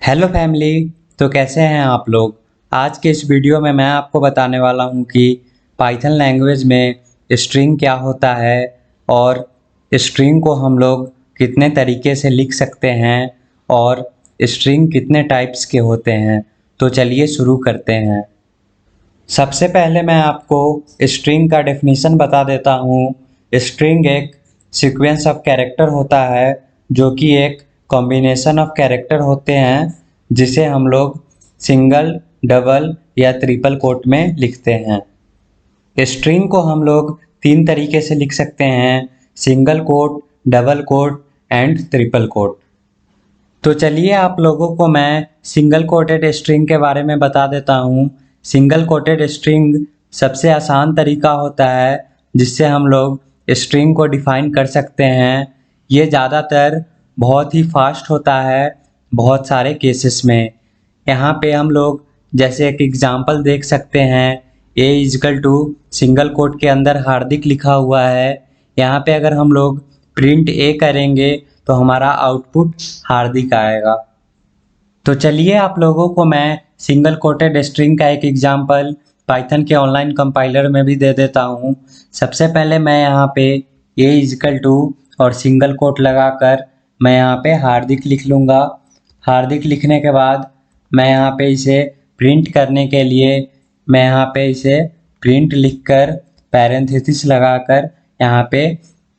Hello family. तो कैसे हैं आप लोग। आज के इस वीडियो में मैं आपको बताने वाला हूं कि पाइथन लैंग्वेज में स्ट्रिंग क्या होता है और स्ट्रिंग को हम लोग कितने तरीके से लिख सकते हैं और स्ट्रिंग कितने टाइप्स के होते हैं। तो चलिए शुरू करते हैं। सबसे पहले मैं आपको स्ट्रिंग का डेफिनीशन बता देता हूँ। स्ट्रिंग एक सीक्वेंस ऑफ कैरेक्टर होता है जो कि एक कॉम्बिनेशन ऑफ कैरेक्टर होते हैं जिसे हम लोग सिंगल, डबल या ट्रिपल कोट में लिखते हैं। स्ट्रिंग को हम लोग तीन तरीके से लिख सकते हैं: single quote, double quote and triple quote. तो चलिए आप लोगों को मैं सिंगल कोटेड स्ट्रिंग के बारे में बता देता हूँ। सिंगल कोटेड स्ट्रिंग सबसे आसान तरीका होता है जिससे हम लोग स्ट्रिंग को डिफाइन कर सकते हैं। ये ज़्यादातर बहुत ही फास्ट होता है बहुत सारे केसेस में। यहाँ पे हम लोग जैसे एक एग्जांपल देख सकते हैं। ए इजकल टू सिंगल कोट के अंदर हार्दिक लिखा हुआ है। यहाँ पे अगर हम लोग प्रिंट ए करेंगे तो हमारा आउटपुट हार्दिक आएगा। तो चलिए आप लोगों को मैं सिंगल कोटेड स्ट्रिंग का एक एग्जांपल पाइथन के ऑनलाइन कंपाइलर में भी दे देता हूँ। सबसे पहले मैं यहाँ पे ए इजकल टू और सिंगल कोट लगाकर मैं यहाँ पे हार्दिक लिख लूँगा। हार्दिक लिखने के बाद मैं यहाँ पे इसे प्रिंट करने के लिए मैं यहाँ पे इसे प्रिंट लिखकर पैरेंथेसिस लगाकर यहाँ पे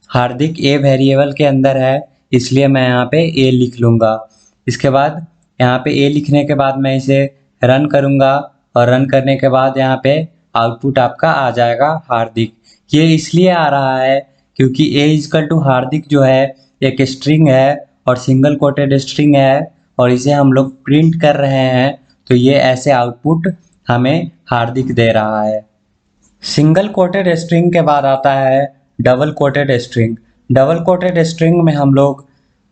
हार्दिक ए वेरिएबल के अंदर है इसलिए मैं यहाँ पे ए लिख लूँगा। इसके बाद यहाँ पे ए लिखने के बाद मैं इसे रन करूँगा और रन करने के बाद यहाँ पे आउटपुट आपका आ जाएगा हार्दिक। ये इसलिए आ रहा है क्योंकि ए इजकल टू हार्दिक जो है एक स्ट्रिंग है और सिंगल कोटेड स्ट्रिंग है और इसे हम लोग प्रिंट कर रहे हैं तो ये ऐसे आउटपुट हमें हार्दिक दे रहा है। सिंगल कोटेड स्ट्रिंग के बाद आता है double coated string. Double coated string में हम लोग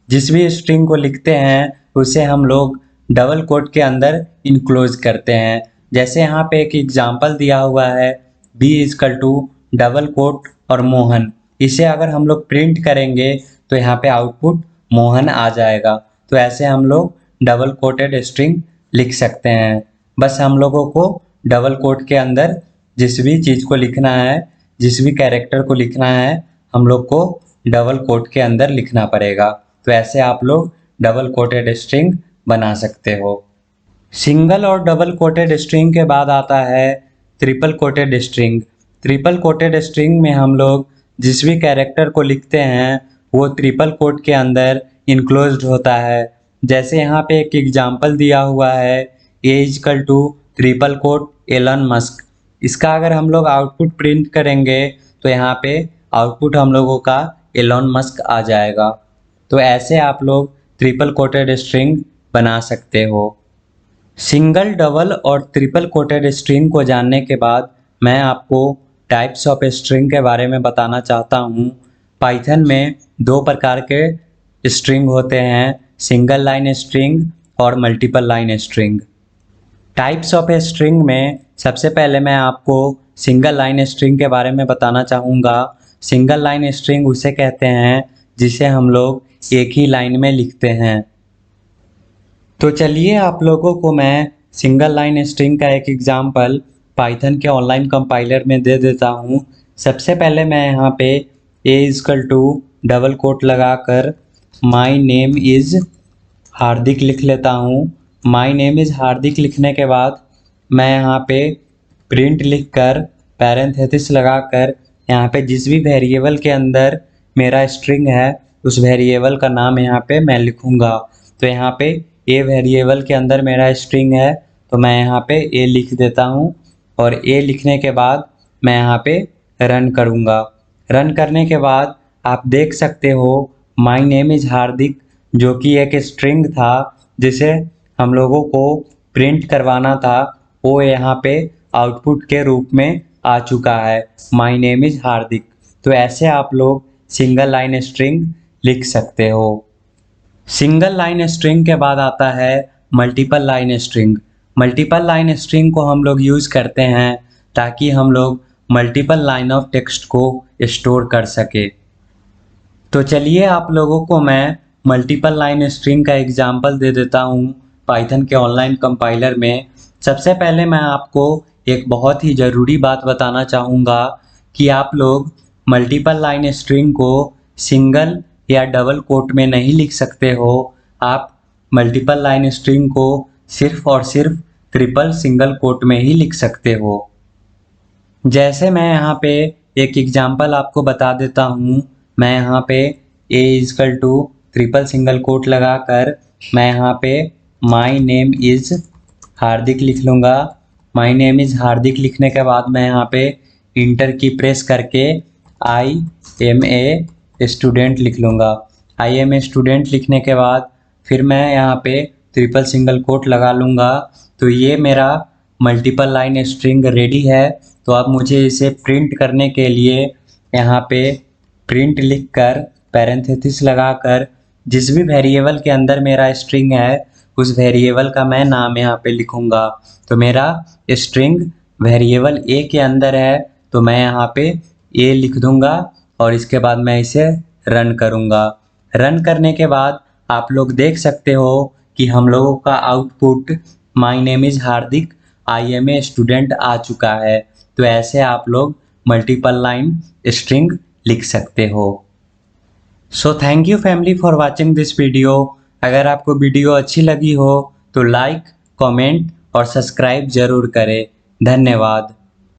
जिस भी स्ट्रिंग को लिखते हैं उसे हम लोग डबल कोट के अंदर इनक्लोज करते हैं। जैसे यहाँ पे एक एग्जांपल दिया हुआ है B equal to double quote और मोहन। इसे अगर हम लोग प्रिंट करेंगे तो यहाँ पे आउटपुट मोहन आ जाएगा। तो ऐसे हम लोग डबल कोटेड स्ट्रिंग लिख सकते हैं। बस हम लोगों को डबल कोट के अंदर जिस भी चीज़ को लिखना है, जिस भी कैरेक्टर को लिखना है, हम लोग को डबल कोट के अंदर लिखना पड़ेगा। तो ऐसे आप लोग डबल कोटेड स्ट्रिंग बना सकते हो। सिंगल और डबल कोटेड स्ट्रिंग के बाद आता है triple coated string. Triple coated string में हम लोग जिस भी कैरेक्टर को लिखते हैं वो ट्रिपल कोट के अंदर इनक्लोज्ड होता है। जैसे यहाँ पे एक एग्जांपल दिया हुआ है a equal to triple quote Elon Musk. इसका अगर हम लोग आउटपुट प्रिंट करेंगे तो यहाँ पे आउटपुट हम लोगों का एलन मस्क आ जाएगा। तो ऐसे आप लोग ट्रिपल कोटेड स्ट्रिंग बना सकते हो। सिंगल, डबल और ट्रिपल कोटेड स्ट्रिंग को जानने के बाद मैं आपको टाइप्स ऑफ स्ट्रिंग के बारे में बताना चाहता हूँ। पाइथन में दो प्रकार के स्ट्रिंग होते हैं, सिंगल लाइन स्ट्रिंग और multiple line string. Types of string में सबसे पहले मैं आपको सिंगल लाइन स्ट्रिंग के बारे में बताना चाहूँगा। सिंगल लाइन स्ट्रिंग उसे कहते हैं जिसे हम लोग एक ही लाइन में लिखते हैं। तो चलिए आप लोगों को मैं सिंगल लाइन स्ट्रिंग का एक एग्जांपल पाइथन के ऑनलाइन कंपाइलर में दे देता हूँ। सबसे पहले मैं यहाँ पे ए इजकल टू डबल कोट लगाकर माई नेम इज़ हार्दिक लिख लेता हूँ। माई नेम इज़ हार्दिक लिखने के बाद मैं यहाँ पे प्रिंट लिखकर पैरेंथेसिस लगाकर यहाँ पे जिस भी वेरिएबल के अंदर मेरा स्ट्रिंग है उस वेरिएबल का नाम यहाँ पे मैं लिखूँगा। तो यहाँ पे ए वेरिएबल के अंदर मेरा स्ट्रिंग है तो मैं यहाँ पे ए लिख देता हूँ और ए लिखने के बाद मैं यहाँ पे रन करूँगा। रन करने के बाद आप देख सकते हो माई नेम इज़ हार्दिक जो कि एक स्ट्रिंग था जिसे हम लोगों को प्रिंट करवाना था वो यहाँ पे आउटपुट के रूप में आ चुका है, माई नेम इज़ हार्दिक। तो ऐसे आप लोग सिंगल लाइन स्ट्रिंग लिख सकते हो। सिंगल लाइन स्ट्रिंग के बाद आता है multiple line string. Multiple line string को हम लोग यूज़ करते हैं ताकि हम लोग मल्टीपल लाइन ऑफ टेक्स्ट को स्टोर कर सके। तो चलिए आप लोगों को मैं मल्टीपल लाइन स्ट्रिंग का एग्जांपल दे देता हूँ। पाइथन के ऑनलाइन कंपाइलर में। सबसे पहले मैं आपको एक बहुत ही ज़रूरी बात बताना चाहूँगा कि आप लोग मल्टीपल लाइन स्ट्रिंग को सिंगल या डबल कोट में नहीं लिख सकते हो। आप मल्टीपल लाइन स्ट्रिंग को सिर्फ और सिर्फ ट्रिपल सिंगल कोट में ही लिख सकते हो। जैसे मैं यहाँ पे एक एग्जांपल आपको बता देता हूँ। मैं यहाँ पे a equal to triple single quote लगाकर मैं यहाँ पे माई नेम इज़ हार्दिक लिख लूँगा। माई नेम इज़ हार्दिक लिखने के बाद मैं यहाँ पे इंटर की प्रेस करके आई एम ए स्टूडेंट लिख लूँगा। आई एम ए स्टूडेंट लिखने के बाद फिर मैं यहाँ पे ट्रिपल सिंगल कोट लगा लूँगा। तो ये मेरा मल्टीपल लाइन स्ट्रिंग रेडी है। तो अब मुझे इसे प्रिंट करने के लिए यहाँ पे प्रिंट लिखकर पैरेंथेसिस लगाकर जिस भी वेरिएबल के अंदर मेरा स्ट्रिंग है उस वेरिएबल का मैं नाम यहाँ पे लिखूँगा। तो मेरा स्ट्रिंग वेरिएबल ए के अंदर है तो मैं यहाँ पे ए लिख दूँगा और इसके बाद मैं इसे रन करूँगा। रन करने के बाद आप लोग देख सकते हो कि हम लोगों का output my name is Hardik I am a student आ चुका है। तो ऐसे आप लोग मल्टीपल लाइन स्ट्रिंग लिख सकते हो। So thank you family for watching this video. अगर आपको वीडियो अच्छी लगी हो तो लाइक, कमेंट और सब्सक्राइब ज़रूर करें। धन्यवाद।